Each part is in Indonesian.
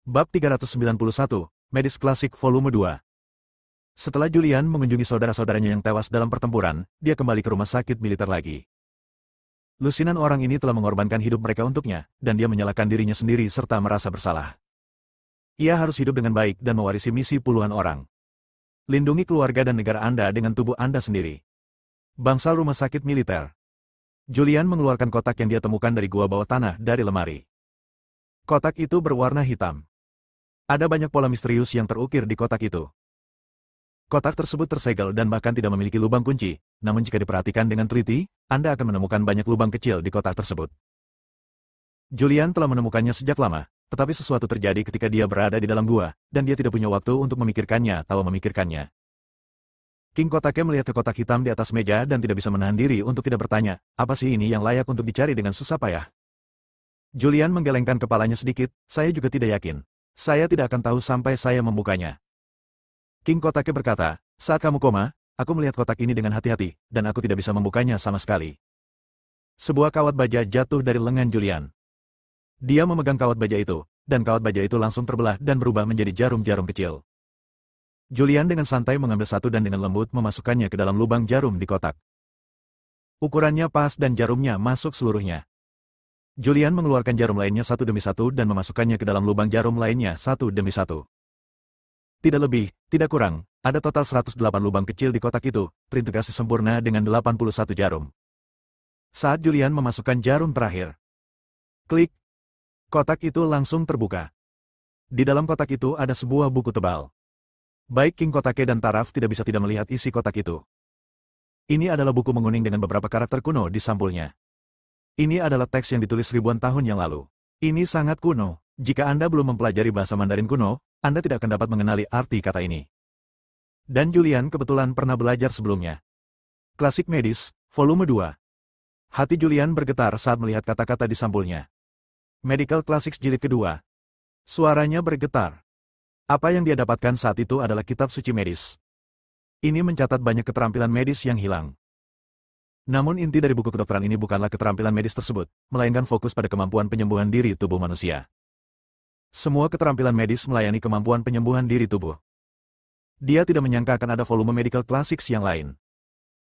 Bab 391, Medis Klasik Volume 2. Setelah Julian mengunjungi saudara-saudaranya yang tewas dalam pertempuran, dia kembali ke rumah sakit militer lagi. Lusinan orang ini telah mengorbankan hidup mereka untuknya, dan dia menyalahkan dirinya sendiri serta merasa bersalah. Ia harus hidup dengan baik dan mewarisi misi puluhan orang. Lindungi keluarga dan negara Anda dengan tubuh Anda sendiri. Bangsal rumah sakit militer. Julian mengeluarkan kotak yang dia temukan dari gua bawah tanah dari lemari. Kotak itu berwarna hitam. Ada banyak pola misterius yang terukir di kotak itu. Kotak tersebut tersegel dan bahkan tidak memiliki lubang kunci, namun jika diperhatikan dengan teliti, Anda akan menemukan banyak lubang kecil di kotak tersebut. Julian telah menemukannya sejak lama, tetapi sesuatu terjadi ketika dia berada di dalam gua, dan dia tidak punya waktu untuk memikirkannya atau memikirkannya. King Kotake melihat ke kotak hitam di atas meja dan tidak bisa menahan diri untuk tidak bertanya, apa sih ini yang layak untuk dicari dengan susah payah? Julian menggelengkan kepalanya sedikit, saya juga tidak yakin. Saya tidak akan tahu sampai saya membukanya. King Kotake berkata, saat kamu koma, aku melihat kotak ini dengan hati-hati, dan aku tidak bisa membukanya sama sekali. Sebuah kawat baja jatuh dari lengan Julian. Dia memegang kawat baja itu, dan kawat baja itu langsung terbelah dan berubah menjadi jarum-jarum kecil. Julian dengan santai mengambil satu dan dengan lembut memasukkannya ke dalam lubang jarum di kotak. Ukurannya pas dan jarumnya masuk seluruhnya. Julian mengeluarkan jarum lainnya satu demi satu dan memasukkannya ke dalam lubang jarum lainnya satu demi satu. Tidak lebih, tidak kurang, ada total 108 lubang kecil di kotak itu, terintegrasi sempurna dengan 81 jarum. Saat Julian memasukkan jarum terakhir, klik, kotak itu langsung terbuka. Di dalam kotak itu ada sebuah buku tebal. Baik King Kotake dan Taraf tidak bisa tidak melihat isi kotak itu. Ini adalah buku menguning dengan beberapa karakter kuno di sampulnya. Ini adalah teks yang ditulis ribuan tahun yang lalu. Ini sangat kuno. Jika Anda belum mempelajari bahasa Mandarin kuno, Anda tidak akan dapat mengenali arti kata ini. Dan Julian kebetulan pernah belajar sebelumnya. Klasik Medis, Volume 2. Hati Julian bergetar saat melihat kata-kata di sampulnya. Medical Classics Jilid kedua. Suaranya bergetar. Apa yang dia dapatkan saat itu adalah kitab suci medis. Ini mencatat banyak keterampilan medis yang hilang. Namun inti dari buku kedokteran ini bukanlah keterampilan medis tersebut, melainkan fokus pada kemampuan penyembuhan diri tubuh manusia. Semua keterampilan medis melayani kemampuan penyembuhan diri tubuh. Dia tidak menyangka akan ada volume Medical Classics yang lain.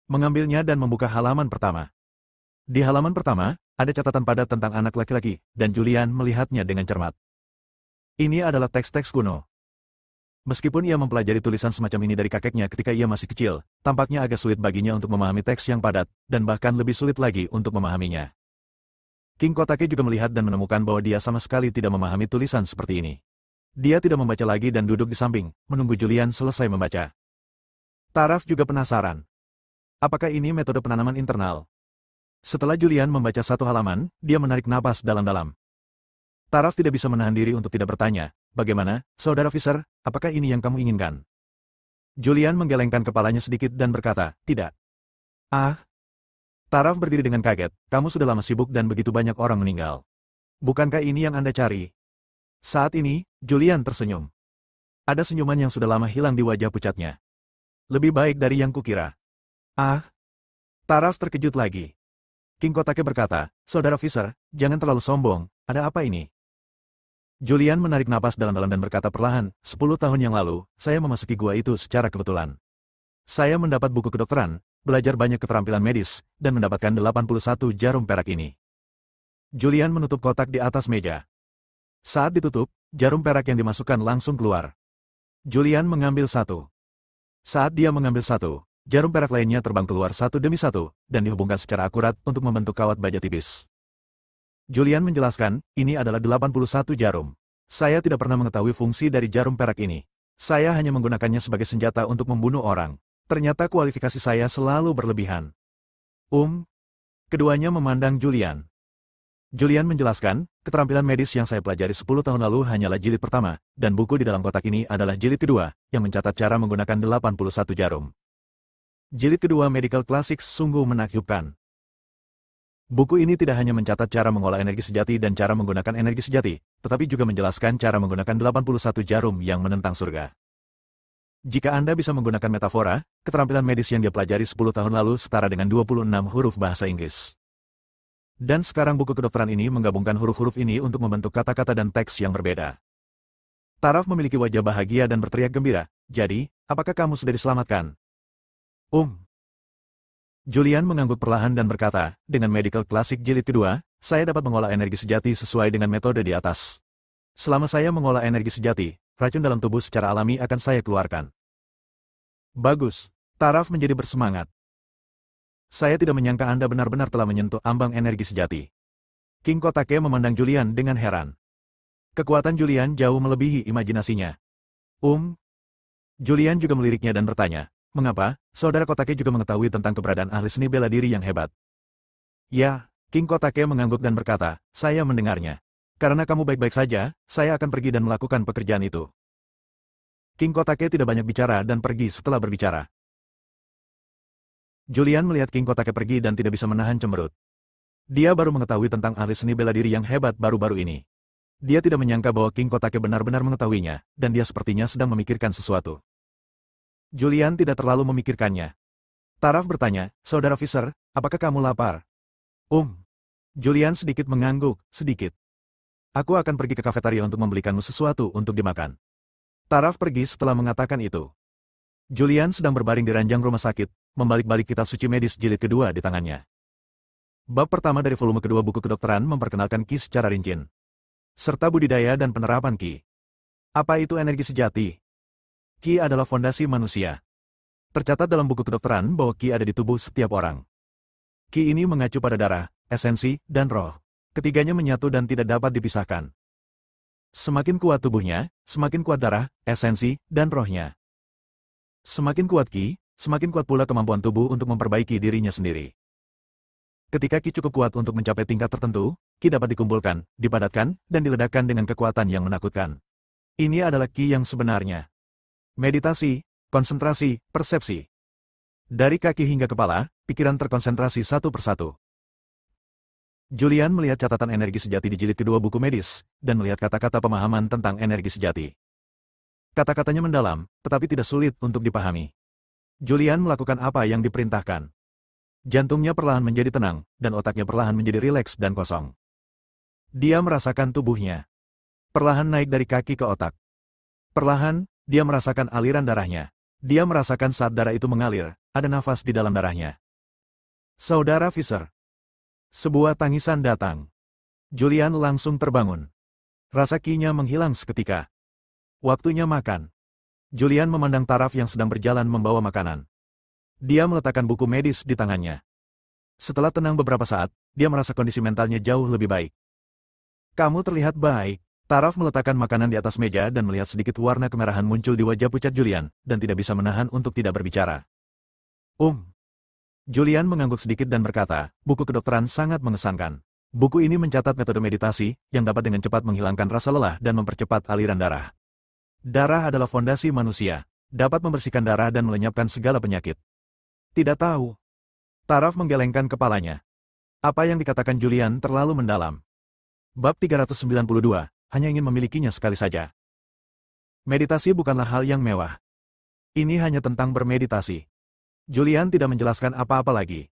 Mengambilnya dan membuka halaman pertama. Di halaman pertama, ada catatan padat tentang anak laki-laki, dan Julian melihatnya dengan cermat. Ini adalah teks-teks kuno. Meskipun ia mempelajari tulisan semacam ini dari kakeknya ketika ia masih kecil, tampaknya agak sulit baginya untuk memahami teks yang padat, dan bahkan lebih sulit lagi untuk memahaminya. King Kotake juga melihat dan menemukan bahwa dia sama sekali tidak memahami tulisan seperti ini. Dia tidak membaca lagi dan duduk di samping, menunggu Julian selesai membaca. Taraf juga penasaran. Apakah ini metode penanaman internal? Setelah Julian membaca satu halaman, dia menarik napas dalam-dalam. Taraf tidak bisa menahan diri untuk tidak bertanya, bagaimana, Saudara Fisher, apakah ini yang kamu inginkan? Julian menggelengkan kepalanya sedikit dan berkata, tidak. Ah. Taraf berdiri dengan kaget, kamu sudah lama sibuk dan begitu banyak orang meninggal. Bukankah ini yang Anda cari? Saat ini, Julian tersenyum. Ada senyuman yang sudah lama hilang di wajah pucatnya. Lebih baik dari yang kukira. Ah. Taraf terkejut lagi. King Kotake berkata, Saudara Fisher, jangan terlalu sombong, ada apa ini? Julian menarik napas dalam-dalam dan berkata perlahan, 10 tahun yang lalu, saya memasuki gua itu secara kebetulan. Saya mendapat buku kedokteran, belajar banyak keterampilan medis, dan mendapatkan 81 jarum perak ini. Julian menutup kotak di atas meja. Saat ditutup, jarum perak yang dimasukkan langsung keluar. Julian mengambil satu. Saat dia mengambil satu, jarum perak lainnya terbang keluar satu demi satu, dan dihubungkan secara akurat untuk membentuk kawat baja tipis. Julian menjelaskan, ini adalah 81 jarum. Saya tidak pernah mengetahui fungsi dari jarum perak ini. Saya hanya menggunakannya sebagai senjata untuk membunuh orang. Ternyata kualifikasi saya selalu berlebihan. Keduanya memandang Julian. Julian menjelaskan, keterampilan medis yang saya pelajari 10 tahun lalu hanyalah jilid pertama, dan buku di dalam kotak ini adalah jilid kedua, yang mencatat cara menggunakan 81 jarum. Jilid kedua Medical Classics sungguh menakjubkan. Buku ini tidak hanya mencatat cara mengolah energi sejati dan cara menggunakan energi sejati, tetapi juga menjelaskan cara menggunakan 81 jarum yang menentang surga. Jika Anda bisa menggunakan metafora, keterampilan medis yang dia pelajari 10 tahun lalu setara dengan 26 huruf bahasa Inggris. Dan sekarang buku kedokteran ini menggabungkan huruf-huruf ini untuk membentuk kata-kata dan teks yang berbeda. Taraf memiliki wajah bahagia dan berteriak gembira. Jadi, apakah kamu sudah diselamatkan? Julian mengangguk perlahan dan berkata, dengan Medical Classic Jilid kedua, saya dapat mengolah energi sejati sesuai dengan metode di atas. Selama saya mengolah energi sejati, racun dalam tubuh secara alami akan saya keluarkan. Bagus. Taraf menjadi bersemangat. Saya tidak menyangka Anda benar-benar telah menyentuh ambang energi sejati. King Kotake memandang Julian dengan heran. Kekuatan Julian jauh melebihi imajinasinya. Julian juga meliriknya dan bertanya, mengapa, saudara Kotake juga mengetahui tentang keberadaan ahli seni bela diri yang hebat? Ya, King Kotake mengangguk dan berkata, saya mendengarnya. Karena kamu baik-baik saja, saya akan pergi dan melakukan pekerjaan itu. King Kotake tidak banyak bicara dan pergi setelah berbicara. Julian melihat King Kotake pergi dan tidak bisa menahan cemberut. Dia baru mengetahui tentang ahli seni bela diri yang hebat baru-baru ini. Dia tidak menyangka bahwa King Kotake benar-benar mengetahuinya, dan dia sepertinya sedang memikirkan sesuatu. Julian tidak terlalu memikirkannya. Taraf bertanya, Saudara Fisher, apakah kamu lapar? Julian sedikit mengangguk, sedikit. Aku akan pergi ke kafetaria untuk membelikanmu sesuatu untuk dimakan. Taraf pergi setelah mengatakan itu. Julian sedang berbaring di ranjang rumah sakit, membalik-balik kitab suci medis jilid kedua di tangannya. Bab pertama dari volume kedua buku kedokteran memperkenalkan Ki secara rinci, serta budidaya dan penerapan Ki. Apa itu energi sejati? Ki adalah fondasi manusia. Tercatat dalam buku kedokteran bahwa Ki ada di tubuh setiap orang. Ki ini mengacu pada darah, esensi, dan roh. Ketiganya menyatu dan tidak dapat dipisahkan. Semakin kuat tubuhnya, semakin kuat darah, esensi, dan rohnya. Semakin kuat Ki, semakin kuat pula kemampuan tubuh untuk memperbaiki dirinya sendiri. Ketika Ki cukup kuat untuk mencapai tingkat tertentu, Ki dapat dikumpulkan, dipadatkan, dan diledakkan dengan kekuatan yang menakutkan. Ini adalah Ki yang sebenarnya. Meditasi, konsentrasi, persepsi. Dari kaki hingga kepala, pikiran terkonsentrasi satu persatu. Julian melihat catatan energi sejati di jilid kedua buku medis, dan melihat kata-kata pemahaman tentang energi sejati. Kata-katanya mendalam, tetapi tidak sulit untuk dipahami. Julian melakukan apa yang diperintahkan. Jantungnya perlahan menjadi tenang, dan otaknya perlahan menjadi rileks dan kosong. Dia merasakan tubuhnya. Perlahan naik dari kaki ke otak. Perlahan, dia merasakan aliran darahnya. Dia merasakan saat darah itu mengalir, ada nafas di dalam darahnya. Saudara Fisher. Sebuah tangisan datang. Julian langsung terbangun. Rasa Ki-nya menghilang seketika. Waktunya makan. Julian memandang Taraf yang sedang berjalan membawa makanan. Dia meletakkan buku medis di tangannya. Setelah tenang beberapa saat, dia merasa kondisi mentalnya jauh lebih baik. Kamu terlihat baik. Taraf meletakkan makanan di atas meja dan melihat sedikit warna kemerahan muncul di wajah pucat Julian, dan tidak bisa menahan untuk tidak berbicara. Julian mengangguk sedikit dan berkata, buku kedokteran sangat mengesankan. Buku ini mencatat metode meditasi, yang dapat dengan cepat menghilangkan rasa lelah dan mempercepat aliran darah. Darah adalah fondasi manusia, dapat membersihkan darah dan melenyapkan segala penyakit. Tidak tahu. Taraf menggelengkan kepalanya. Apa yang dikatakan Julian terlalu mendalam. Bab 392. Hanya ingin memilikinya sekali saja. Meditasi bukanlah hal yang mewah. Ini hanya tentang bermeditasi. Julian tidak menjelaskan apa-apa lagi.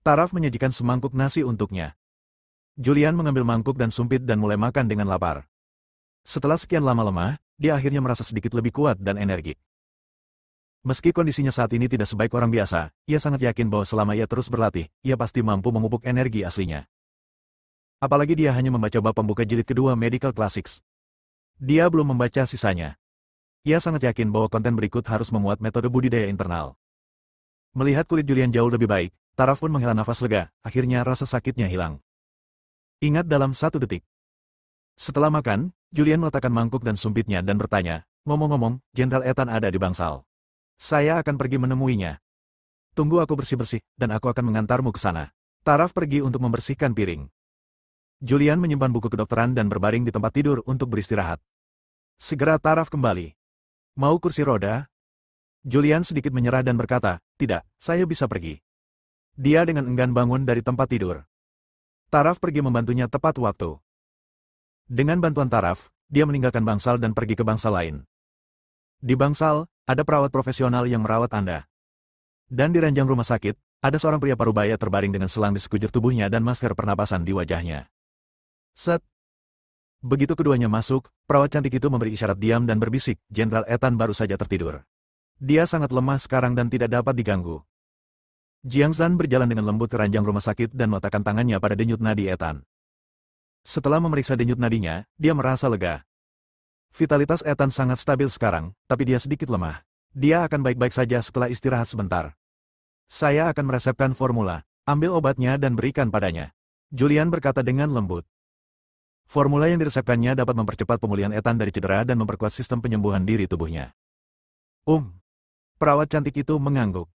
Taraf menyajikan semangkuk nasi untuknya. Julian mengambil mangkuk dan sumpit dan mulai makan dengan lapar. Setelah sekian lama lemah, dia akhirnya merasa sedikit lebih kuat dan energik. Meski kondisinya saat ini tidak sebaik orang biasa, ia sangat yakin bahwa selama ia terus berlatih, ia pasti mampu memupuk energi aslinya. Apalagi dia hanya membaca bab pembuka jilid kedua Medical Classics. Dia belum membaca sisanya. Ia sangat yakin bahwa konten berikut harus memuat metode budidaya internal. Melihat kulit Julian jauh lebih baik, Taraf pun menghela nafas lega, akhirnya rasa sakitnya hilang. Ingat dalam 1 detik. Setelah makan, Julian meletakkan mangkuk dan sumpitnya dan bertanya, ngomong-ngomong, Jenderal Ethan ada di bangsal. Saya akan pergi menemuinya. Tunggu aku bersih-bersih, dan aku akan mengantarmu ke sana. Taraf pergi untuk membersihkan piring. Julian menyimpan buku kedokteran dan berbaring di tempat tidur untuk beristirahat. Segera Taraf kembali. Mau kursi roda? Julian sedikit menyerah dan berkata, tidak, saya bisa pergi. Dia dengan enggan bangun dari tempat tidur. Taraf pergi membantunya tepat waktu. Dengan bantuan Taraf, dia meninggalkan bangsal dan pergi ke bangsal lain. Di bangsal, ada perawat profesional yang merawat Anda. Dan di ranjang rumah sakit, ada seorang pria parubaya terbaring dengan selang di sekujur tubuhnya dan masker pernapasan di wajahnya. Set. Begitu keduanya masuk, perawat cantik itu memberi isyarat diam dan berbisik, Jenderal Ethan baru saja tertidur. Dia sangat lemah sekarang dan tidak dapat diganggu. Jiang Zhan berjalan dengan lembut ke ranjang rumah sakit dan meletakkan tangannya pada denyut nadi Ethan. Setelah memeriksa denyut nadinya, dia merasa lega. Vitalitas Ethan sangat stabil sekarang, tapi dia sedikit lemah. Dia akan baik-baik saja setelah istirahat sebentar. Saya akan meresepkan formula, ambil obatnya dan berikan padanya. Julian berkata dengan lembut. Formula yang diresepkannya dapat mempercepat pemulihan Ethan dari cedera dan memperkuat sistem penyembuhan diri tubuhnya. Perawat cantik itu mengangguk.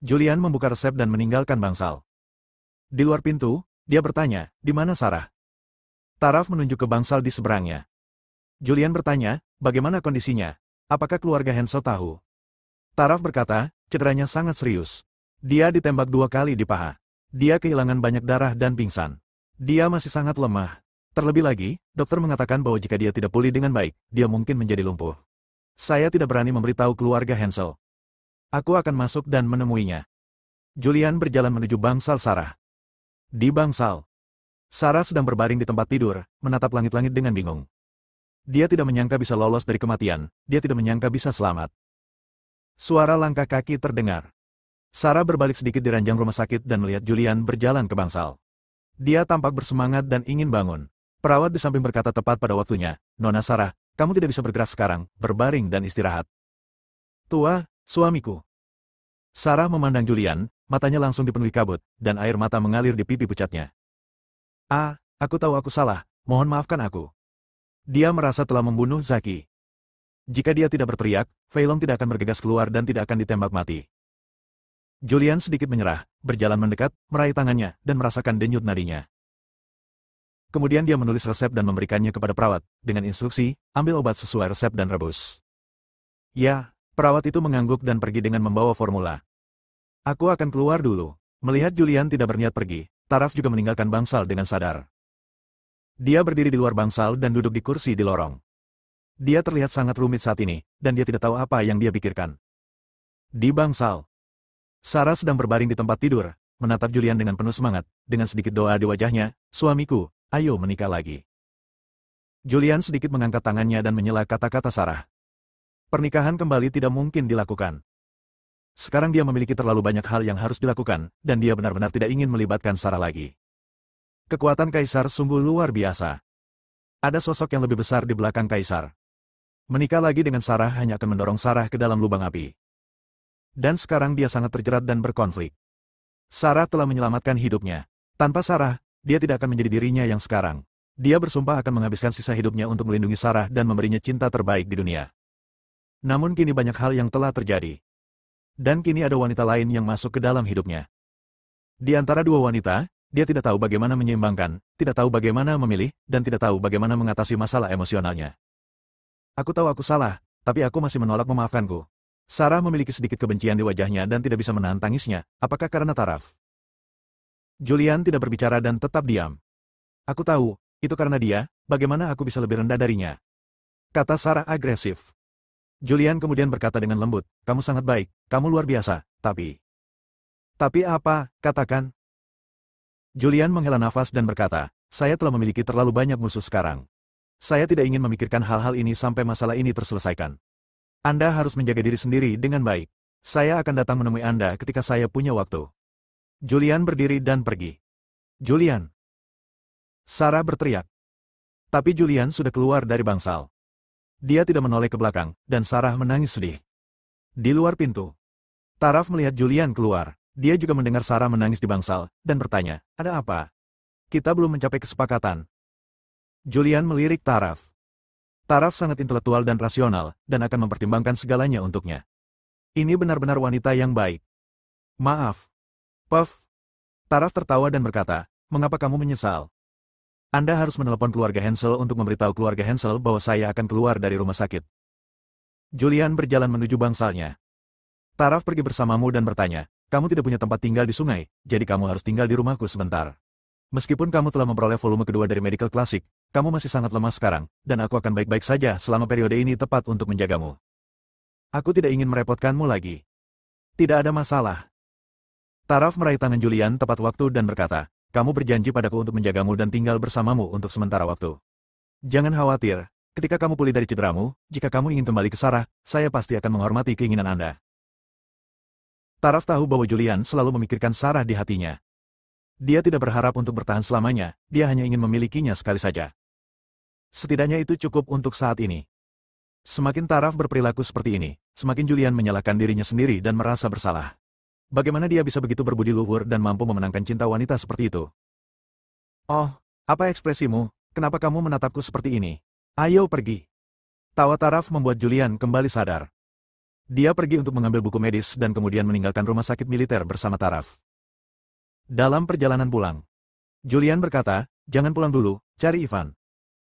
Julian membuka resep dan meninggalkan bangsal. Di luar pintu, dia bertanya, di mana Sarah? Taraf menunjuk ke bangsal di seberangnya. Julian bertanya, bagaimana kondisinya? Apakah keluarga Hansel tahu? Taraf berkata, cederanya sangat serius. Dia ditembak 2 kali di paha. Dia kehilangan banyak darah dan pingsan. Dia masih sangat lemah. Terlebih lagi, dokter mengatakan bahwa jika dia tidak pulih dengan baik, dia mungkin menjadi lumpuh. Saya tidak berani memberitahu keluarga Hansel. Aku akan masuk dan menemuinya. Julian berjalan menuju bangsal Sarah. Di bangsal, Sarah sedang berbaring di tempat tidur, menatap langit-langit dengan bingung. Dia tidak menyangka bisa lolos dari kematian, dia tidak menyangka bisa selamat. Suara langkah kaki terdengar. Sarah berbalik sedikit di ranjang rumah sakit dan melihat Julian berjalan ke bangsal. Dia tampak bersemangat dan ingin bangun. Perawat di samping berkata tepat pada waktunya, Nona Sarah, kamu tidak bisa bergerak sekarang, berbaring dan istirahat. Tua, suamiku. Sarah memandang Julian, matanya langsung dipenuhi kabut, dan air mata mengalir di pipi pucatnya. Aku tahu aku salah, mohon maafkan aku. Dia merasa telah membunuh Zaki. Jika dia tidak berteriak, Fei Long tidak akan bergegas keluar dan tidak akan ditembak mati. Julian sedikit menyerah, berjalan mendekat, meraih tangannya, dan merasakan denyut nadinya. Kemudian dia menulis resep dan memberikannya kepada perawat, dengan instruksi, ambil obat sesuai resep dan rebus. Ya, perawat itu mengangguk dan pergi dengan membawa formula. Aku akan keluar dulu. Melihat Julian tidak berniat pergi, Taraf juga meninggalkan bangsal dengan sadar. Dia berdiri di luar bangsal dan duduk di kursi di lorong. Dia terlihat sangat rumit saat ini, dan dia tidak tahu apa yang dia pikirkan. Di bangsal, Sarah sedang berbaring di tempat tidur, menatap Julian dengan penuh semangat, dengan sedikit doa di wajahnya, suamiku, ayo menikah lagi. Julian sedikit mengangkat tangannya dan menyela kata-kata Sarah. Pernikahan kembali tidak mungkin dilakukan. Sekarang dia memiliki terlalu banyak hal yang harus dilakukan, dan dia benar-benar tidak ingin melibatkan Sarah lagi. Kekuatan Kaisar sungguh luar biasa. Ada sosok yang lebih besar di belakang Kaisar. Menikah lagi dengan Sarah hanya akan mendorong Sarah ke dalam lubang api. Dan sekarang dia sangat terjerat dan berkonflik. Sarah telah menyelamatkan hidupnya. Tanpa Sarah, dia tidak akan menjadi dirinya yang sekarang. Dia bersumpah akan menghabiskan sisa hidupnya untuk melindungi Sarah dan memberinya cinta terbaik di dunia. Namun kini banyak hal yang telah terjadi. Dan kini ada wanita lain yang masuk ke dalam hidupnya. Di antara dua wanita, dia tidak tahu bagaimana menyeimbangkan, tidak tahu bagaimana memilih, dan tidak tahu bagaimana mengatasi masalah emosionalnya. Aku tahu aku salah, tapi aku masih menolak memaafkanku. Sarah memiliki sedikit kebencian di wajahnya dan tidak bisa menahan tangisnya, apakah karena Taraf? Julian tidak berbicara dan tetap diam. Aku tahu, itu karena dia, bagaimana aku bisa lebih rendah darinya? Kata Sarah agresif. Julian kemudian berkata dengan lembut, kamu sangat baik, kamu luar biasa, tapi... Tapi apa, katakan? Julian menghela nafas dan berkata, saya telah memiliki terlalu banyak musuh sekarang. Saya tidak ingin memikirkan hal-hal ini sampai masalah ini terselesaikan. Anda harus menjaga diri sendiri dengan baik. Saya akan datang menemui Anda ketika saya punya waktu. Julian berdiri dan pergi. Julian! Sarah berteriak. Tapi Julian sudah keluar dari bangsal. Dia tidak menoleh ke belakang, dan Sarah menangis sedih. Di luar pintu, Taraf melihat Julian keluar. Dia juga mendengar Sarah menangis di bangsal, dan bertanya, ada apa? Kita belum mencapai kesepakatan. Julian melirik Taraf. Taraf sangat intelektual dan rasional, dan akan mempertimbangkan segalanya untuknya. Ini benar-benar wanita yang baik. Maaf. Puff. Taraf tertawa dan berkata, mengapa kamu menyesal? Anda harus menelepon keluarga Hansel untuk memberitahu keluarga Hansel bahwa saya akan keluar dari rumah sakit. Julian berjalan menuju bangsalnya. Taraf pergi bersamamu dan bertanya, kamu tidak punya tempat tinggal di sungai, jadi kamu harus tinggal di rumahku sebentar. Meskipun kamu telah memperoleh volume kedua dari Medical Classic, kamu masih sangat lemah sekarang, dan aku akan baik-baik saja selama periode ini tepat untuk menjagamu. Aku tidak ingin merepotkanmu lagi. Tidak ada masalah. Taraf meraih tangan Julian tepat waktu dan berkata, kamu berjanji padaku untuk menjagamu dan tinggal bersamamu untuk sementara waktu. Jangan khawatir, ketika kamu pulih dari cederamu, jika kamu ingin kembali ke Sarah, saya pasti akan menghormati keinginan Anda. Taraf tahu bahwa Julian selalu memikirkan Sarah di hatinya. Dia tidak berharap untuk bertahan selamanya, dia hanya ingin memilikinya sekali saja. Setidaknya itu cukup untuk saat ini. Semakin Taraf berperilaku seperti ini, semakin Julian menyalahkan dirinya sendiri dan merasa bersalah. Bagaimana dia bisa begitu berbudi luhur dan mampu memenangkan cinta wanita seperti itu? Oh, apa ekspresimu? Kenapa kamu menatapku seperti ini? Ayo pergi. Tawa Taraf membuat Julian kembali sadar. Dia pergi untuk mengambil buku medis dan kemudian meninggalkan rumah sakit militer bersama Taraf. Dalam perjalanan pulang, Julian berkata, jangan pulang dulu, cari Ivan.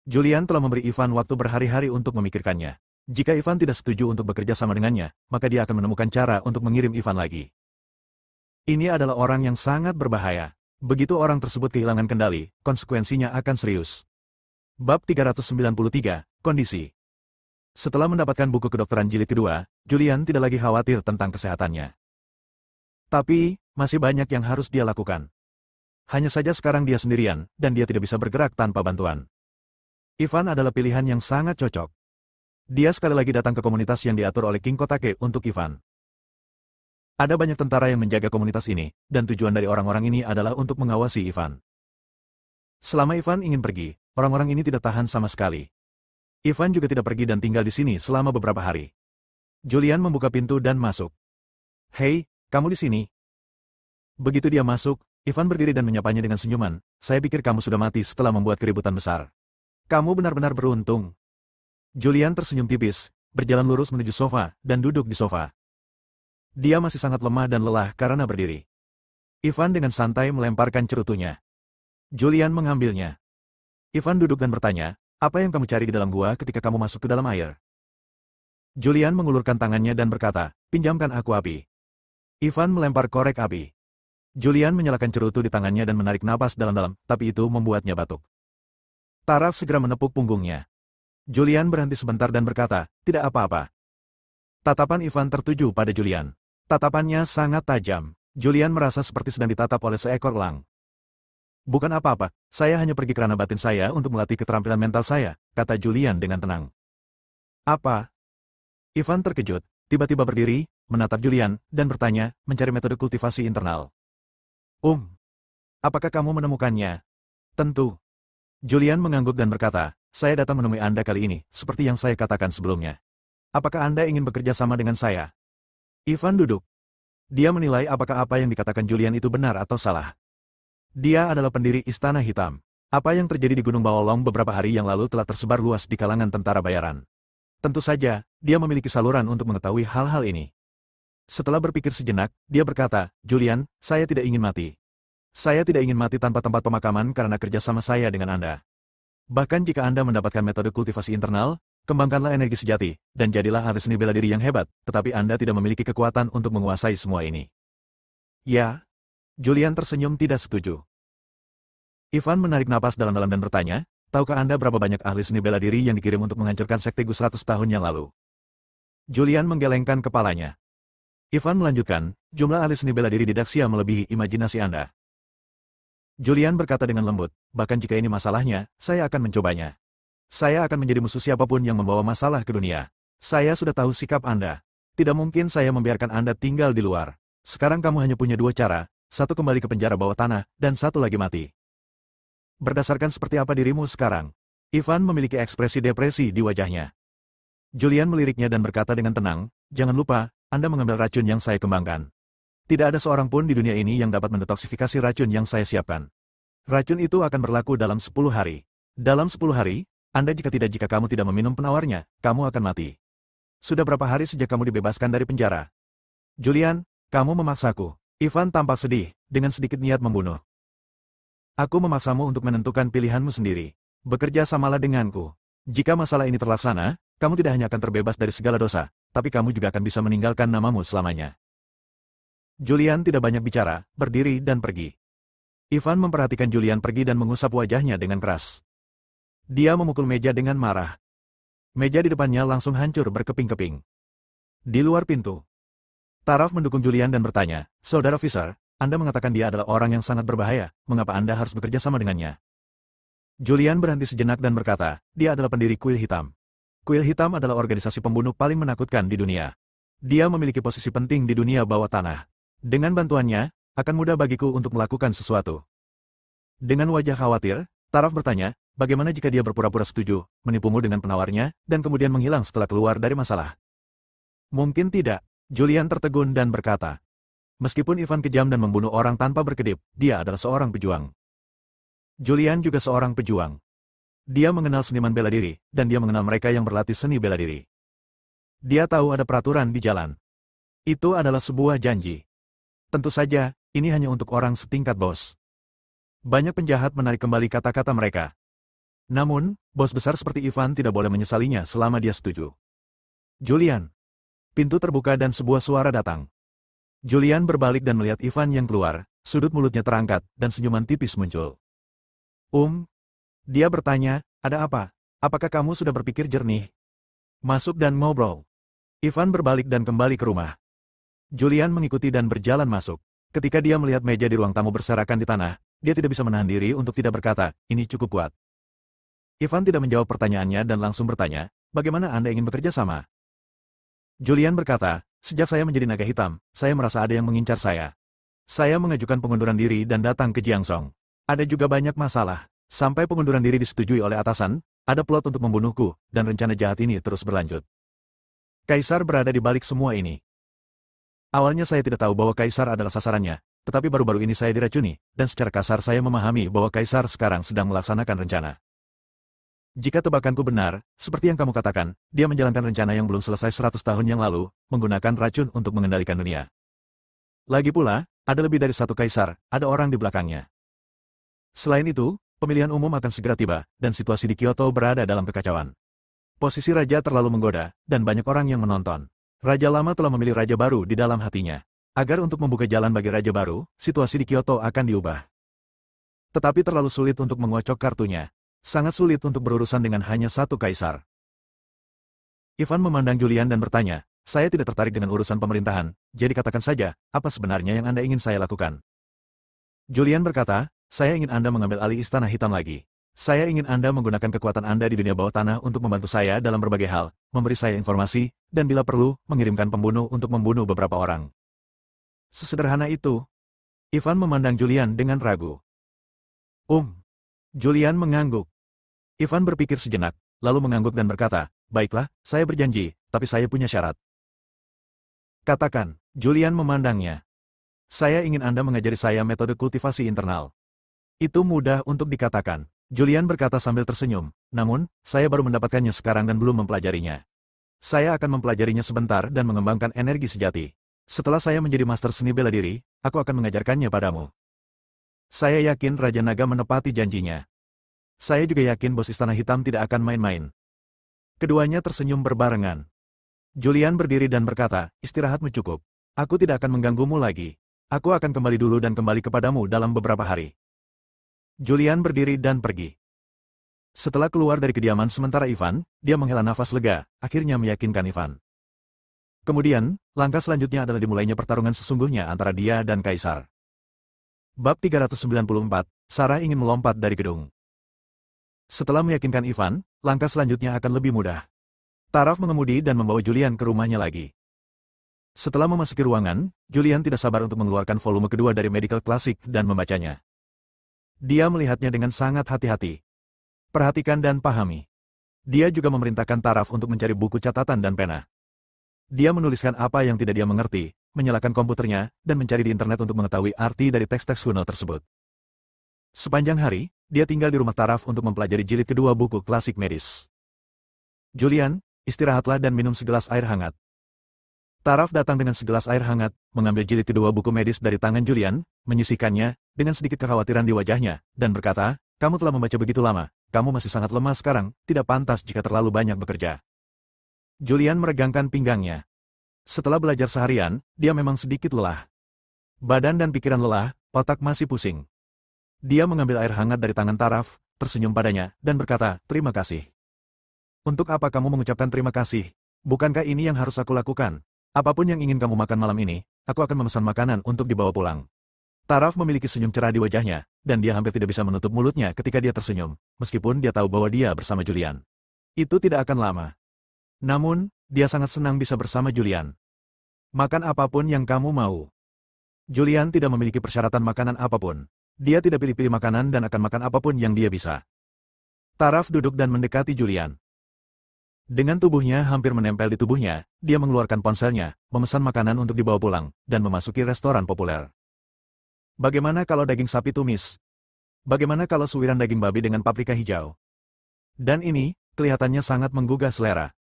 Julian telah memberi Ivan waktu berhari-hari untuk memikirkannya. Jika Ivan tidak setuju untuk bekerja sama dengannya, maka dia akan menemukan cara untuk mengirim Ivan lagi. Ini adalah orang yang sangat berbahaya. Begitu orang tersebut kehilangan kendali, konsekuensinya akan serius. Bab 393, Kondisi. Setelah mendapatkan buku kedokteran jilid kedua, Julian tidak lagi khawatir tentang kesehatannya. Tapi, masih banyak yang harus dia lakukan. Hanya saja sekarang dia sendirian, dan dia tidak bisa bergerak tanpa bantuan. Ivan adalah pilihan yang sangat cocok. Dia sekali lagi datang ke komunitas yang diatur oleh King Kotake untuk Ivan. Ada banyak tentara yang menjaga komunitas ini, dan tujuan dari orang-orang ini adalah untuk mengawasi Ivan. Selama Ivan ingin pergi, orang-orang ini tidak tahan sama sekali. Ivan juga tidak pergi dan tinggal di sini selama beberapa hari. Julian membuka pintu dan masuk. Hei, kamu di sini? Begitu dia masuk, Ivan berdiri dan menyapanya dengan senyuman. Saya pikir kamu sudah mati setelah membuat keributan besar. Kamu benar-benar beruntung. Julian tersenyum tipis, berjalan lurus menuju sofa, dan duduk di sofa. Dia masih sangat lemah dan lelah karena berdiri. Ivan dengan santai melemparkan cerutunya. Julian mengambilnya. Ivan duduk dan bertanya, apa yang kamu cari di dalam gua ketika kamu masuk ke dalam air? Julian mengulurkan tangannya dan berkata, pinjamkan aku api. Ivan melempar korek api. Julian menyalakan cerutu di tangannya dan menarik napas dalam-dalam, tapi itu membuatnya batuk. Taraf segera menepuk punggungnya. Julian berhenti sebentar dan berkata, tidak apa-apa. Tatapan Ivan tertuju pada Julian. Tatapannya sangat tajam. Julian merasa seperti sedang ditatap oleh seekor elang. Bukan apa-apa, saya hanya pergi kerana batin saya untuk melatih keterampilan mental saya, kata Julian dengan tenang. Apa? Ivan terkejut, tiba-tiba berdiri, menatap Julian, dan bertanya, mencari metode kultivasi internal. Apakah kamu menemukannya? Tentu. Julian mengangguk dan berkata, saya datang menemui Anda kali ini, seperti yang saya katakan sebelumnya. Apakah Anda ingin bekerja sama dengan saya? Ivan duduk. Dia menilai apakah apa yang dikatakan Julian itu benar atau salah. Dia adalah pendiri Istana Hitam. Apa yang terjadi di Gunung Baolong beberapa hari yang lalu telah tersebar luas di kalangan tentara bayaran. Tentu saja, dia memiliki saluran untuk mengetahui hal-hal ini. Setelah berpikir sejenak, dia berkata, Julian, saya tidak ingin mati. Saya tidak ingin mati tanpa tempat pemakaman karena kerjasama saya dengan Anda. Bahkan jika Anda mendapatkan metode kultivasi internal, kembangkanlah energi sejati, dan jadilah ahli seni bela diri yang hebat, tetapi Anda tidak memiliki kekuatan untuk menguasai semua ini. Ya. Julian tersenyum tidak setuju. Ivan menarik napas dalam-dalam dan bertanya, tahukah Anda berapa banyak ahli seni bela diri yang dikirim untuk menghancurkan sekte Gu 100 tahun yang lalu? Julian menggelengkan kepalanya. Ivan melanjutkan, jumlah ahli seni bela diri di Daxia melebihi imajinasi Anda. Julian berkata dengan lembut, bahkan jika ini masalahnya, saya akan mencobanya. Saya akan menjadi musuh siapapun yang membawa masalah ke dunia. Saya sudah tahu sikap Anda. Tidak mungkin saya membiarkan Anda tinggal di luar. Sekarang kamu hanya punya dua cara, satu kembali ke penjara bawah tanah, dan satu lagi mati. Berdasarkan seperti apa dirimu sekarang? Ivan memiliki ekspresi depresi di wajahnya. Julian meliriknya dan berkata dengan tenang, jangan lupa, Anda mengambil racun yang saya kembangkan. Tidak ada seorang pun di dunia ini yang dapat mendetoksifikasi racun yang saya siapkan. Racun itu akan berlaku dalam 10 hari. Dalam 10 hari, jika kamu tidak meminum penawarnya, kamu akan mati. Sudah berapa hari sejak kamu dibebaskan dari penjara? Julian, kamu memaksaku. Ivan tampak sedih, dengan sedikit niat membunuh. Aku memaksamu untuk menentukan pilihanmu sendiri. Bekerja samalah denganku. Jika masalah ini terlaksana, kamu tidak hanya akan terbebas dari segala dosa, tapi kamu juga akan bisa meninggalkan namamu selamanya. Julian tidak banyak bicara, berdiri dan pergi. Ivan memperhatikan Julian pergi dan mengusap wajahnya dengan keras. Dia memukul meja dengan marah. Meja di depannya langsung hancur berkeping-keping. Di luar pintu, Taraf mendukung Julian dan bertanya, Saudara Fisher, Anda mengatakan dia adalah orang yang sangat berbahaya, mengapa Anda harus bekerja sama dengannya? Julian berhenti sejenak dan berkata, dia adalah pendiri Kuil Hitam. Kuil Hitam adalah organisasi pembunuh paling menakutkan di dunia. Dia memiliki posisi penting di dunia bawah tanah. Dengan bantuannya, akan mudah bagiku untuk melakukan sesuatu. Dengan wajah khawatir, Taraf bertanya, bagaimana jika dia berpura-pura setuju, menipumu dengan penawarnya, dan kemudian menghilang setelah keluar dari masalah? Mungkin tidak. Julian tertegun dan berkata. Meskipun Ivan kejam dan membunuh orang tanpa berkedip, dia adalah seorang pejuang. Julian juga seorang pejuang. Dia mengenal seniman bela diri, dan dia mengenal mereka yang berlatih seni bela diri. Dia tahu ada peraturan di jalan. Itu adalah sebuah janji. Tentu saja, ini hanya untuk orang setingkat bos. Banyak penjahat menarik kembali kata-kata mereka. Namun, bos besar seperti Ivan tidak boleh menyesalinya selama dia setuju. Julian. Pintu terbuka dan sebuah suara datang. Julian berbalik dan melihat Ivan yang keluar, sudut mulutnya terangkat, dan senyuman tipis muncul. Dia bertanya, ada apa? Apakah kamu sudah berpikir jernih? Masuk dan ngobrol. Ivan berbalik dan kembali ke rumah. Julian mengikuti dan berjalan masuk. Ketika dia melihat meja di ruang tamu berserakan di tanah, dia tidak bisa menahan diri untuk tidak berkata, ini cukup kuat. Ivan tidak menjawab pertanyaannya dan langsung bertanya, bagaimana Anda ingin bekerja sama? Julian berkata, sejak saya menjadi naga hitam, saya merasa ada yang mengincar saya. Saya mengajukan pengunduran diri dan datang ke Jiangsong. Ada juga banyak masalah. Sampai pengunduran diri disetujui oleh atasan, ada plot untuk membunuhku, dan rencana jahat ini terus berlanjut. Kaisar berada di balik semua ini. Awalnya saya tidak tahu bahwa Kaisar adalah sasarannya, tetapi baru-baru ini saya diracuni, dan secara kasar saya memahami bahwa Kaisar sekarang sedang melaksanakan rencana. Jika tebakanku benar, seperti yang kamu katakan, dia menjalankan rencana yang belum selesai 100 tahun yang lalu, menggunakan racun untuk mengendalikan dunia. Lagi pula, ada lebih dari satu Kaisar, ada orang di belakangnya. Selain itu, pemilihan umum akan segera tiba, dan situasi di Kyoto berada dalam kekacauan. Posisi raja terlalu menggoda, dan banyak orang yang menonton. Raja lama telah memilih raja baru di dalam hatinya. Agar untuk membuka jalan bagi raja baru, situasi di Kyoto akan diubah. Tetapi terlalu sulit untuk mengocok kartunya. Sangat sulit untuk berurusan dengan hanya satu kaisar. Ivan memandang Julian dan bertanya, saya tidak tertarik dengan urusan pemerintahan, jadi katakan saja, apa sebenarnya yang Anda ingin saya lakukan? Julian berkata, saya ingin Anda mengambil alih Istana Hitam lagi. Saya ingin Anda menggunakan kekuatan Anda di dunia bawah tanah untuk membantu saya dalam berbagai hal, memberi saya informasi, dan bila perlu, mengirimkan pembunuh untuk membunuh beberapa orang. Sesederhana itu. Ivan memandang Julian dengan ragu. Julian mengangguk. Ivan berpikir sejenak, lalu mengangguk dan berkata, baiklah, saya berjanji, tapi saya punya syarat. Katakan, Julian memandangnya. Saya ingin Anda mengajari saya metode kultivasi internal. Itu mudah untuk dikatakan. Julian berkata sambil tersenyum, namun, saya baru mendapatkannya sekarang dan belum mempelajarinya. Saya akan mempelajarinya sebentar dan mengembangkan energi sejati. Setelah saya menjadi master seni bela diri, aku akan mengajarkannya padamu. Saya yakin Raja Naga menepati janjinya. Saya juga yakin bos Istana Hitam tidak akan main-main. Keduanya tersenyum berbarengan. Julian berdiri dan berkata, istirahatmu cukup. Aku tidak akan mengganggumu lagi. Aku akan kembali dulu dan kembali kepadamu dalam beberapa hari. Julian berdiri dan pergi. Setelah keluar dari kediaman sementara Ivan, dia menghela nafas lega, akhirnya meyakinkan Ivan. Kemudian, langkah selanjutnya adalah dimulainya pertarungan sesungguhnya antara dia dan Kaisar. Bab 394, Sarah ingin melompat dari gedung. Setelah meyakinkan Ivan, langkah selanjutnya akan lebih mudah. Taraf mengemudi dan membawa Julian ke rumahnya lagi. Setelah memasuki ruangan, Julian tidak sabar untuk mengeluarkan volume kedua dari Medical Classic dan membacanya. Dia melihatnya dengan sangat hati-hati. Perhatikan dan pahami. Dia juga memerintahkan Taraf untuk mencari buku catatan dan pena. Dia menuliskan apa yang tidak dia mengerti, menyalakan komputernya, dan mencari di internet untuk mengetahui arti dari teks-teks kuno tersebut. Sepanjang hari, dia tinggal di rumah Taraf untuk mempelajari jilid kedua buku klasik medis. Julian, istirahatlah dan minum segelas air hangat. Taraf datang dengan segelas air hangat, mengambil jilid kedua buku medis dari tangan Julian, menyisihkannya, dengan sedikit kekhawatiran di wajahnya, dan berkata, kamu telah membaca begitu lama, kamu masih sangat lemah sekarang, tidak pantas jika terlalu banyak bekerja. Julian meregangkan pinggangnya. Setelah belajar seharian, dia memang sedikit lelah. Badan dan pikiran lelah, otak masih pusing. Dia mengambil air hangat dari tangan Taraf, tersenyum padanya, dan berkata, terima kasih. Untuk apa kamu mengucapkan terima kasih? Bukankah ini yang harus aku lakukan? Apapun yang ingin kamu makan malam ini, aku akan memesan makanan untuk dibawa pulang. Taraf memiliki senyum cerah di wajahnya, dan dia hampir tidak bisa menutup mulutnya ketika dia tersenyum, meskipun dia tahu bahwa dia bersama Julian. Itu tidak akan lama. Namun, dia sangat senang bisa bersama Julian. Makan apapun yang kamu mau. Julian tidak memiliki persyaratan makanan apapun. Dia tidak pilih-pilih makanan dan akan makan apapun yang dia bisa. Taraf duduk dan mendekati Julian. Dengan tubuhnya hampir menempel di tubuhnya, dia mengeluarkan ponselnya, memesan makanan untuk dibawa pulang, dan memasuki restoran populer. Bagaimana kalau daging sapi tumis? Bagaimana kalau suiran daging babi dengan paprika hijau? Dan ini, kelihatannya sangat menggugah selera.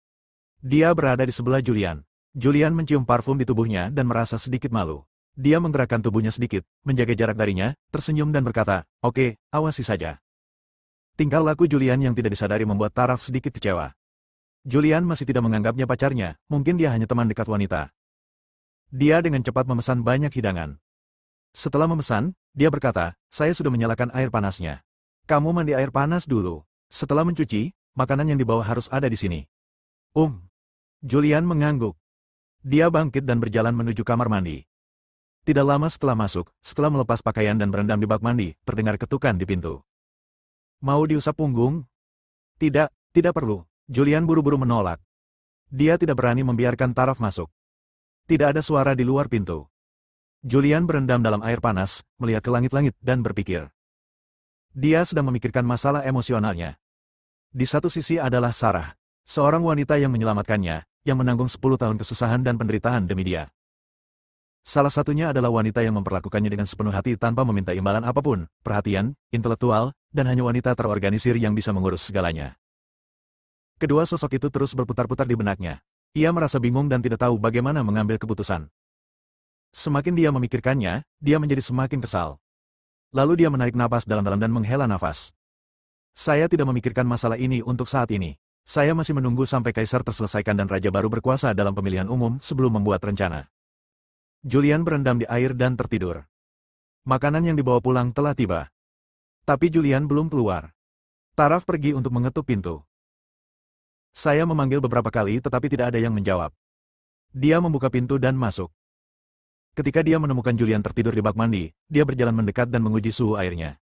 Dia berada di sebelah Julian. Julian mencium parfum di tubuhnya dan merasa sedikit malu. Dia menggerakkan tubuhnya sedikit, menjaga jarak darinya, tersenyum dan berkata, "Oke, awasi saja." Tingkah laku Julian yang tidak disadari membuat Taraf sedikit kecewa. Julian masih tidak menganggapnya pacarnya, mungkin dia hanya teman dekat wanita. Dia dengan cepat memesan banyak hidangan. Setelah memesan, dia berkata, "Saya sudah menyalakan air panasnya. Kamu mandi air panas dulu. Setelah mencuci, makanan yang dibawa harus ada di sini." Julian mengangguk. Dia bangkit dan berjalan menuju kamar mandi. Tidak lama setelah masuk, setelah melepas pakaian dan berendam di bak mandi, terdengar ketukan di pintu. "Mau diusap punggung?" "Tidak, tidak perlu." Julian buru-buru menolak. Dia tidak berani membiarkan Taraf masuk. Tidak ada suara di luar pintu. Julian berendam dalam air panas, melihat ke langit-langit dan berpikir. Dia sedang memikirkan masalah emosionalnya. Di satu sisi adalah Sarah, seorang wanita yang menyelamatkannya, yang menanggung 10 tahun kesusahan dan penderitaan demi dia. Salah satunya adalah wanita yang memperlakukannya dengan sepenuh hati tanpa meminta imbalan apapun, perhatian, intelektual, dan hanya wanita terorganisir yang bisa mengurus segalanya. Kedua sosok itu terus berputar-putar di benaknya. Ia merasa bingung dan tidak tahu bagaimana mengambil keputusan. Semakin dia memikirkannya, dia menjadi semakin kesal. Lalu dia menarik napas dalam-dalam dan menghela nafas. "Saya tidak memikirkan masalah ini untuk saat ini. Saya masih menunggu sampai kaisar terselesaikan dan raja baru berkuasa dalam pemilihan umum sebelum membuat rencana." Julian berendam di air dan tertidur. Makanan yang dibawa pulang telah tiba. Tapi Julian belum keluar. Taraf pergi untuk mengetuk pintu. Saya memanggil beberapa kali tetapi tidak ada yang menjawab. Dia membuka pintu dan masuk. Ketika dia menemukan Julian tertidur di bak mandi, dia berjalan mendekat dan menguji suhu airnya.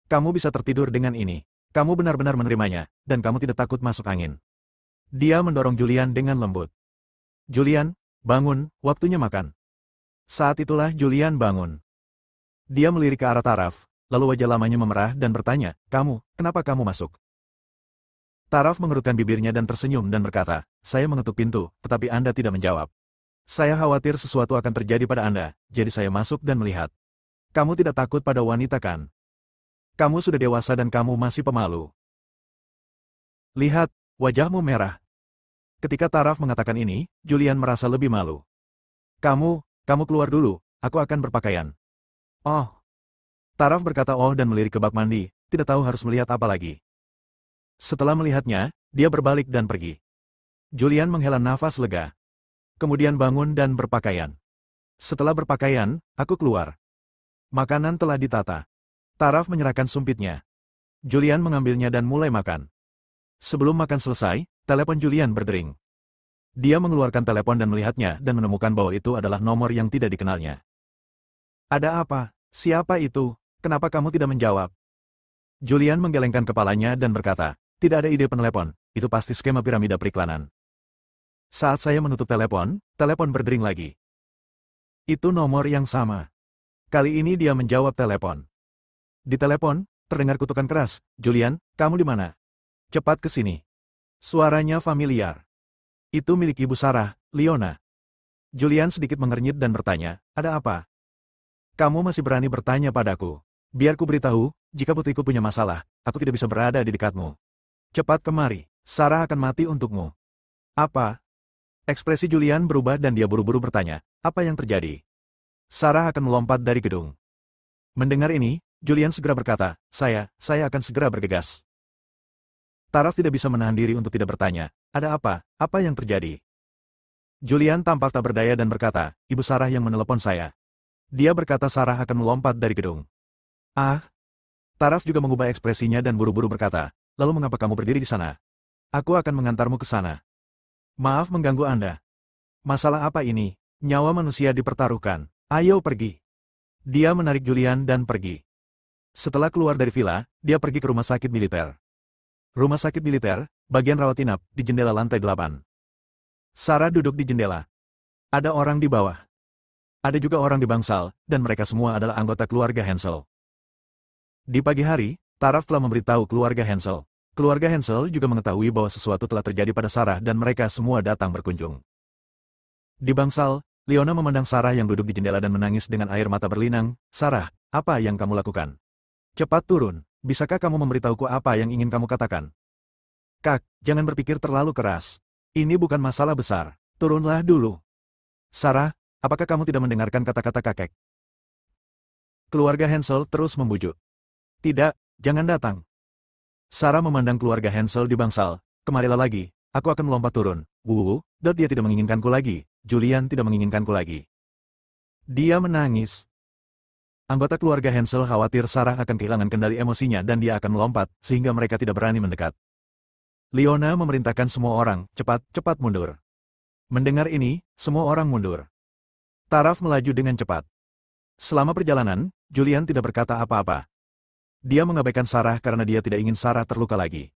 "Kamu bisa tertidur dengan ini. Kamu benar-benar menerimanya, dan kamu tidak takut masuk angin." Dia mendorong Julian dengan lembut. "Julian, bangun, waktunya makan." Saat itulah Julian bangun. Dia melirik ke arah Taraf, lalu wajah lamanya memerah dan bertanya, kenapa kamu masuk?" Taraf mengerutkan bibirnya dan tersenyum dan berkata, "Saya mengetuk pintu, tetapi Anda tidak menjawab. Saya khawatir sesuatu akan terjadi pada Anda, jadi saya masuk dan melihat. Kamu tidak takut pada wanita kan? Kamu sudah dewasa dan kamu masih pemalu. Lihat, wajahmu merah." Ketika Taraf mengatakan ini, Julian merasa lebih malu. Kamu keluar dulu, aku akan berpakaian." "Oh." Taraf berkata "oh" dan melirik ke bak mandi, tidak tahu harus melihat apa lagi. Setelah melihatnya, dia berbalik dan pergi. Julian menghela nafas lega. Kemudian bangun dan berpakaian. Setelah berpakaian, aku keluar. Makanan telah ditata. Taraf menyerahkan sumpitnya. Julian mengambilnya dan mulai makan. Sebelum makan selesai, telepon Julian berdering. Dia mengeluarkan telepon dan melihatnya dan menemukan bahwa itu adalah nomor yang tidak dikenalnya. "Ada apa? Siapa itu? Kenapa kamu tidak menjawab?" Julian menggelengkan kepalanya dan berkata, "Tidak ada ide penelepon, itu pasti skema piramida periklanan." Saat saya menutup telepon berdering lagi. Itu nomor yang sama. Kali ini dia menjawab telepon. Di telepon, terdengar kutukan keras, "Julian, kamu di mana? Cepat ke sini." Suaranya familiar. Itu milik Ibu Sarah, Leona. Julian sedikit mengernyit dan bertanya, "Ada apa?" "Kamu masih berani bertanya padaku. Biar ku beritahu, jika putriku punya masalah, aku tidak bisa berada di dekatmu. Cepat kemari, Sarah akan mati untukmu." "Apa?" Ekspresi Julian berubah dan dia buru-buru bertanya, "Apa yang terjadi?" "Sarah akan melompat dari gedung." Mendengar ini, Julian segera berkata, Saya akan segera bergegas." Taraf tidak bisa menahan diri untuk tidak bertanya, "Ada apa? Apa yang terjadi?" Julian tampak tak berdaya dan berkata, "Ibu Sarah yang menelepon saya. Dia berkata Sarah akan melompat dari gedung." "Ah?" Taraf juga mengubah ekspresinya dan buru-buru berkata, "Lalu mengapa kamu berdiri di sana? Aku akan mengantarmu ke sana." "Maaf mengganggu Anda." "Masalah apa ini? Nyawa manusia dipertaruhkan. Ayo pergi." Dia menarik Julian dan pergi. Setelah keluar dari villa, dia pergi ke rumah sakit militer. Rumah sakit militer, bagian rawat inap, di jendela lantai 8. Sarah duduk di jendela. Ada orang di bawah. Ada juga orang di bangsal, dan mereka semua adalah anggota keluarga Hansel. Di pagi hari, Taraf telah memberitahu keluarga Hansel. Keluarga Hansel juga mengetahui bahwa sesuatu telah terjadi pada Sarah dan mereka semua datang berkunjung. Di bangsal, Leona memandang Sarah yang duduk di jendela dan menangis dengan air mata berlinang. Sarah, apa yang kamu lakukan? Cepat turun, bisakah kamu memberitahuku apa yang ingin kamu katakan? Kak, jangan berpikir terlalu keras. Ini bukan masalah besar, turunlah dulu. Sarah, apakah kamu tidak mendengarkan kata-kata kakek? Keluarga Hansel terus membujuk. Tidak, jangan datang. Sarah memandang keluarga Hansel di bangsal. Kemarilah lagi, aku akan melompat turun. Dia tidak menginginkanku lagi. Julian tidak menginginkanku lagi. Dia menangis. Anggota keluarga Hansel khawatir Sarah akan kehilangan kendali emosinya dan dia akan melompat, sehingga mereka tidak berani mendekat. Leona memerintahkan semua orang, cepat mundur. Mendengar ini, semua orang mundur. Taraf melaju dengan cepat. Selama perjalanan, Julian tidak berkata apa-apa. Dia mengabaikan Sarah karena dia tidak ingin Sarah terluka lagi.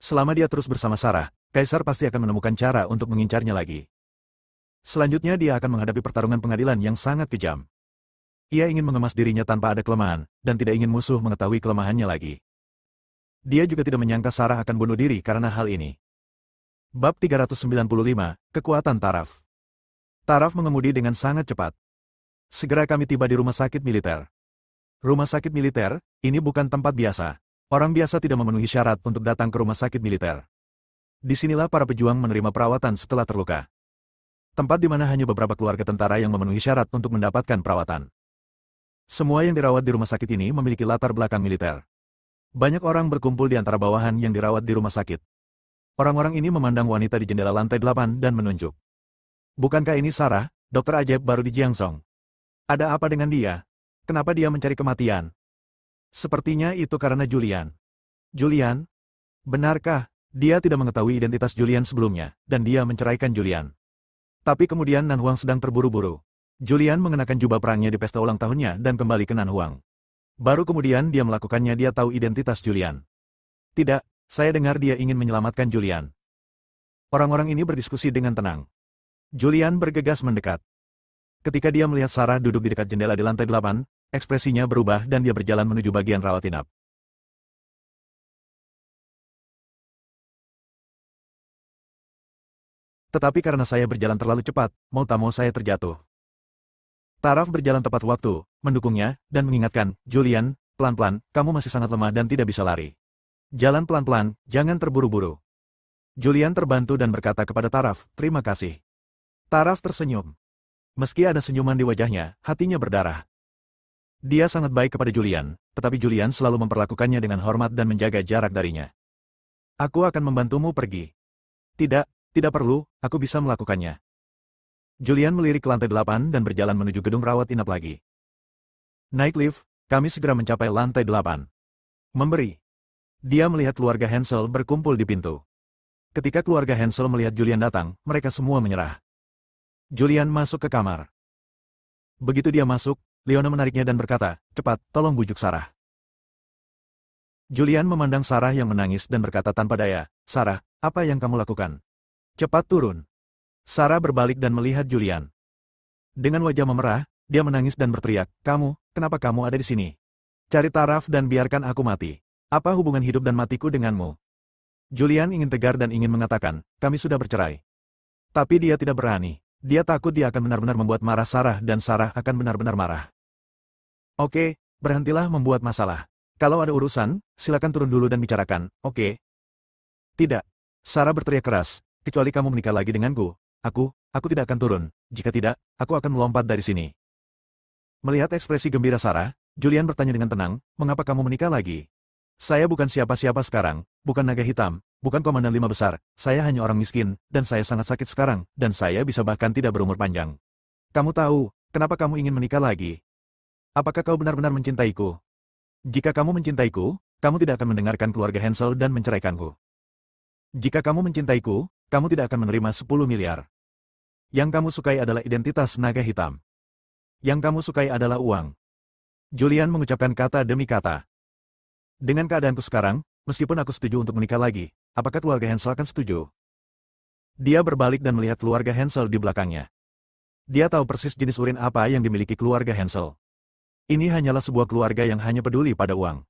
Selama dia terus bersama Sarah, Kaisar pasti akan menemukan cara untuk mengincarnya lagi. Selanjutnya dia akan menghadapi pertarungan pengadilan yang sangat kejam. Ia ingin mengemas dirinya tanpa ada kelemahan, dan tidak ingin musuh mengetahui kelemahannya lagi. Dia juga tidak menyangka Sarah akan bunuh diri karena hal ini. Bab 395, Kekuatan Taraf. Taraf mengemudi dengan sangat cepat. Segera kami tiba di rumah sakit militer. Rumah sakit militer, ini bukan tempat biasa. Orang biasa tidak memenuhi syarat untuk datang ke rumah sakit militer. Disinilah para pejuang menerima perawatan setelah terluka. Tempat di mana hanya beberapa keluarga tentara yang memenuhi syarat untuk mendapatkan perawatan. Semua yang dirawat di rumah sakit ini memiliki latar belakang militer. Banyak orang berkumpul di antara bawahan yang dirawat di rumah sakit. Orang-orang ini memandang wanita di jendela lantai 8 dan menunjuk. Bukankah ini Sarah, dokter ajaib baru di Jiangzhou? Ada apa dengan dia? Kenapa dia mencari kematian? Sepertinya itu karena Julian. Julian? Benarkah? Dia tidak mengetahui identitas Julian sebelumnya, dan dia menceraikan Julian. Tapi kemudian Nanhuang sedang terburu-buru. Julian mengenakan jubah perangnya di pesta ulang tahunnya dan kembali ke Nanhuang. Baru kemudian dia melakukannya. Dia tahu identitas Julian. Tidak, saya dengar dia ingin menyelamatkan Julian. Orang-orang ini berdiskusi dengan tenang. Julian bergegas mendekat. Ketika dia melihat Sarah duduk di dekat jendela di lantai 8, ekspresinya berubah dan dia berjalan menuju bagian rawat inap. Tetapi karena saya berjalan terlalu cepat, mau tak mau saya terjatuh. Taraf berjalan tepat waktu, mendukungnya, dan mengingatkan, Julian, pelan-pelan, kamu masih sangat lemah dan tidak bisa lari. Jalan pelan-pelan, jangan terburu-buru. Julian terbantu dan berkata kepada Taraf, terima kasih. Taraf tersenyum. Meski ada senyuman di wajahnya, hatinya berdarah. Dia sangat baik kepada Julian, tetapi Julian selalu memperlakukannya dengan hormat dan menjaga jarak darinya. Aku akan membantumu pergi. Tidak perlu, aku bisa melakukannya. Julian melirik ke lantai 8 dan berjalan menuju gedung rawat inap lagi. Naik lift, kami segera mencapai lantai 8. Memberi. Dia melihat keluarga Hansel berkumpul di pintu. Ketika keluarga Hansel melihat Julian datang, mereka semua menyerah. Julian masuk ke kamar. Begitu dia masuk, Leona menariknya dan berkata, cepat, tolong bujuk Sarah. Julian memandang Sarah yang menangis dan berkata tanpa daya, Sarah, apa yang kamu lakukan? Cepat turun. Sarah berbalik dan melihat Julian. Dengan wajah memerah, dia menangis dan berteriak, kenapa kamu ada di sini? Cari Taraf dan biarkan aku mati. Apa hubungan hidup dan matiku denganmu? Julian ingin tegar dan ingin mengatakan, kami sudah bercerai. Tapi dia tidak berani. Dia takut dia akan benar-benar membuat marah Sarah dan Sarah akan benar-benar marah. Oke, berhentilah membuat masalah. Kalau ada urusan, silakan turun dulu dan bicarakan, oke? Tidak. Sarah berteriak keras. Kecuali kamu menikah lagi denganku, aku tidak akan turun. Jika tidak, aku akan melompat dari sini. Melihat ekspresi gembira Sarah, Julian bertanya dengan tenang, mengapa kamu menikah lagi? Saya bukan siapa-siapa sekarang, bukan naga hitam, bukan komandan 5 besar, saya hanya orang miskin, dan saya sangat sakit sekarang, dan saya bisa bahkan tidak berumur panjang. Kamu tahu, kenapa kamu ingin menikah lagi? Apakah kau benar-benar mencintaiku? Jika kamu mencintaiku, kamu tidak akan mendengarkan keluarga Hansel dan menceraikanku. Jika kamu mencintaiku, kamu tidak akan menerima 10 miliar. Yang kamu sukai adalah identitas naga hitam. Yang kamu sukai adalah uang. Julian mengucapkan kata demi kata. Dengan keadaanku sekarang, meskipun aku setuju untuk menikah lagi, apakah keluarga Hansel akan setuju? Dia berbalik dan melihat keluarga Hansel di belakangnya. Dia tahu persis jenis urin apa yang dimiliki keluarga Hansel. Ini hanyalah sebuah keluarga yang hanya peduli pada uang.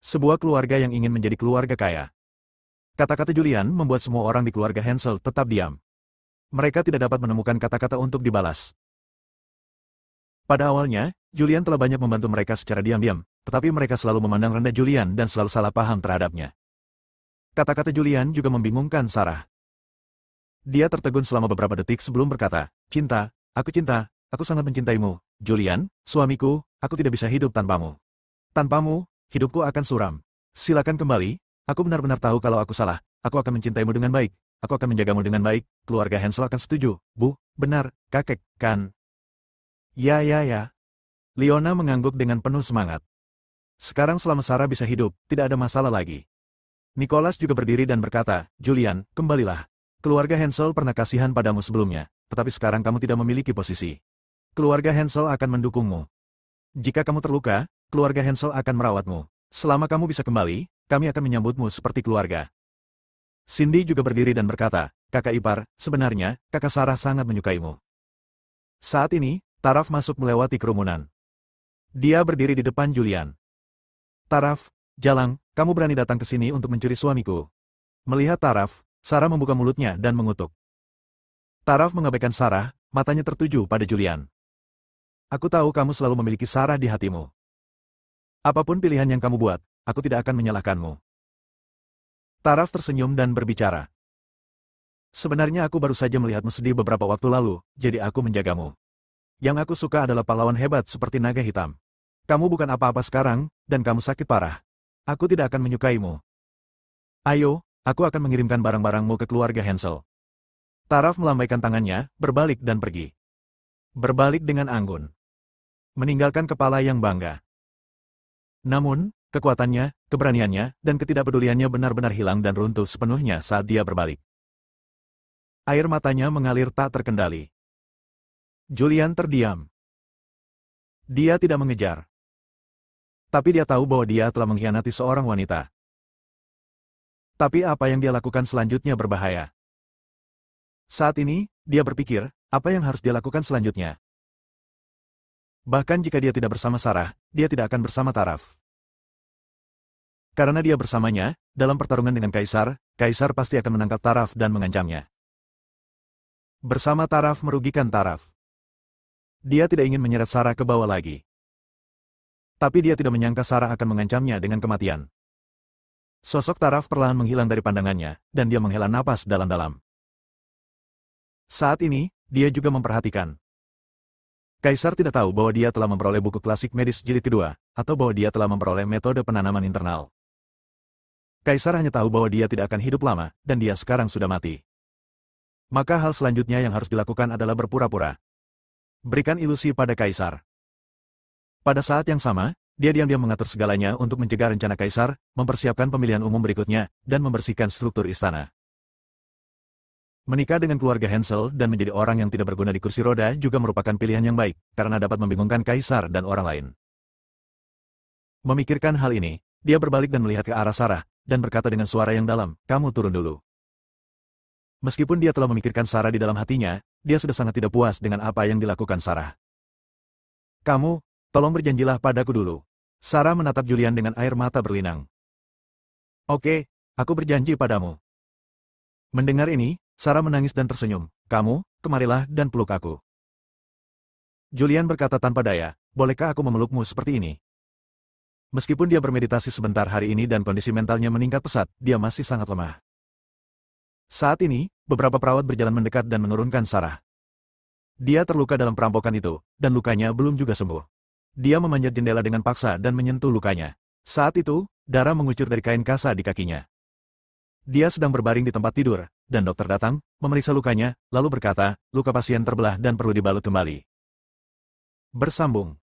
Sebuah keluarga yang ingin menjadi keluarga kaya. Kata-kata Julian membuat semua orang di keluarga Hansel tetap diam. Mereka tidak dapat menemukan kata-kata untuk dibalas. Pada awalnya, Julian telah banyak membantu mereka secara diam-diam, tetapi mereka selalu memandang rendah Julian dan selalu salah paham terhadapnya. Kata-kata Julian juga membingungkan Sarah. Dia tertegun selama beberapa detik sebelum berkata, cinta, aku sangat mencintaimu, Julian, suamiku, aku tidak bisa hidup tanpamu. Tanpamu, hidupku akan suram. Silakan kembali, aku benar-benar tahu kalau aku salah, aku akan mencintaimu dengan baik, aku akan menjagamu dengan baik, keluarga Hansel akan setuju, Bu, benar, kakek, kan? Ya. Leona mengangguk dengan penuh semangat. Sekarang selama Sarah bisa hidup, tidak ada masalah lagi. Nicholas juga berdiri dan berkata, Julian, kembalilah. Keluarga Hansel pernah kasihan padamu sebelumnya, tetapi sekarang kamu tidak memiliki posisi. Keluarga Hansel akan mendukungmu. Jika kamu terluka, keluarga Hansel akan merawatmu. Selama kamu bisa kembali, kami akan menyambutmu seperti keluarga. Cindy juga berdiri dan berkata, kakak ipar, sebenarnya, kakak Sarah sangat menyukaimu. Saat ini, Taraf masuk melewati kerumunan. Dia berdiri di depan Julian. Taraf, Jalang, kamu berani datang ke sini untuk mencuri suamiku. Melihat Taraf, Sarah membuka mulutnya dan mengutuk. Taraf mengabaikan Sarah, matanya tertuju pada Julian. Aku tahu kamu selalu memiliki Sarah di hatimu. Apapun pilihan yang kamu buat, aku tidak akan menyalahkanmu. Taraf tersenyum dan berbicara. Sebenarnya aku baru saja melihatmu sedih beberapa waktu lalu, jadi aku menjagamu. Yang aku suka adalah pahlawan hebat seperti naga hitam. Kamu bukan apa-apa sekarang, dan kamu sakit parah. Aku tidak akan menyukaimu. Ayo, aku akan mengirimkan barang-barangmu ke keluarga Hansel. Taraf melambaikan tangannya, berbalik dan pergi. Berbalik dengan anggun. Meninggalkan kepala yang bangga. Namun, kekuatannya, keberaniannya, dan ketidakpeduliannya benar-benar hilang dan runtuh sepenuhnya saat dia berbalik. Air matanya mengalir tak terkendali. Julian terdiam. Dia tidak mengejar. Tapi dia tahu bahwa dia telah mengkhianati seorang wanita. Tapi apa yang dia lakukan selanjutnya berbahaya. Saat ini, dia berpikir, apa yang harus dia lakukan selanjutnya. Bahkan jika dia tidak bersama Sarah, dia tidak akan bersama Taraf. Karena dia bersamanya, dalam pertarungan dengan Kaisar, Kaisar pasti akan menangkap Taraf dan mengancamnya. Bersama Taraf merugikan Taraf. Dia tidak ingin menyeret Sarah ke bawah lagi. Tapi dia tidak menyangka Sarah akan mengancamnya dengan kematian. Sosok Taraf perlahan menghilang dari pandangannya, dan dia menghela napas dalam-dalam. Saat ini, dia juga memperhatikan. Kaisar tidak tahu bahwa dia telah memperoleh buku klasik medis jilid kedua, atau bahwa dia telah memperoleh metode penanaman internal. Kaisar hanya tahu bahwa dia tidak akan hidup lama, dan dia sekarang sudah mati. Maka hal selanjutnya yang harus dilakukan adalah berpura-pura. Berikan ilusi pada Kaisar. Pada saat yang sama, dia diam-diam mengatur segalanya untuk mencegah rencana Kaisar, mempersiapkan pemilihan umum berikutnya, dan membersihkan struktur istana. Menikah dengan keluarga Hansel dan menjadi orang yang tidak berguna di kursi roda juga merupakan pilihan yang baik, karena dapat membingungkan Kaisar dan orang lain. Memikirkan hal ini, dia berbalik dan melihat ke arah Sarah, dan berkata dengan suara yang dalam, kamu turun dulu. Meskipun dia telah memikirkan Sarah di dalam hatinya, dia sudah sangat tidak puas dengan apa yang dilakukan Sarah. Kamu, tolong berjanjilah padaku dulu. Sarah menatap Julian dengan air mata berlinang. Oke, aku berjanji padamu. Mendengar ini, Sarah menangis dan tersenyum. Kamu, kemarilah dan peluk aku. Julian berkata tanpa daya, bolehkah aku memelukmu seperti ini? Meskipun dia bermeditasi sebentar hari ini dan kondisi mentalnya meningkat pesat, dia masih sangat lemah. Saat ini, beberapa perawat berjalan mendekat dan menurunkan Sarah. Dia terluka dalam perampokan itu, dan lukanya belum juga sembuh. Dia memanjat jendela dengan paksa dan menyentuh lukanya. Saat itu, darah mengucur dari kain kasa di kakinya. Dia sedang berbaring di tempat tidur, dan dokter datang, memeriksa lukanya, lalu berkata, luka pasien terbelah dan perlu dibalut kembali. Bersambung.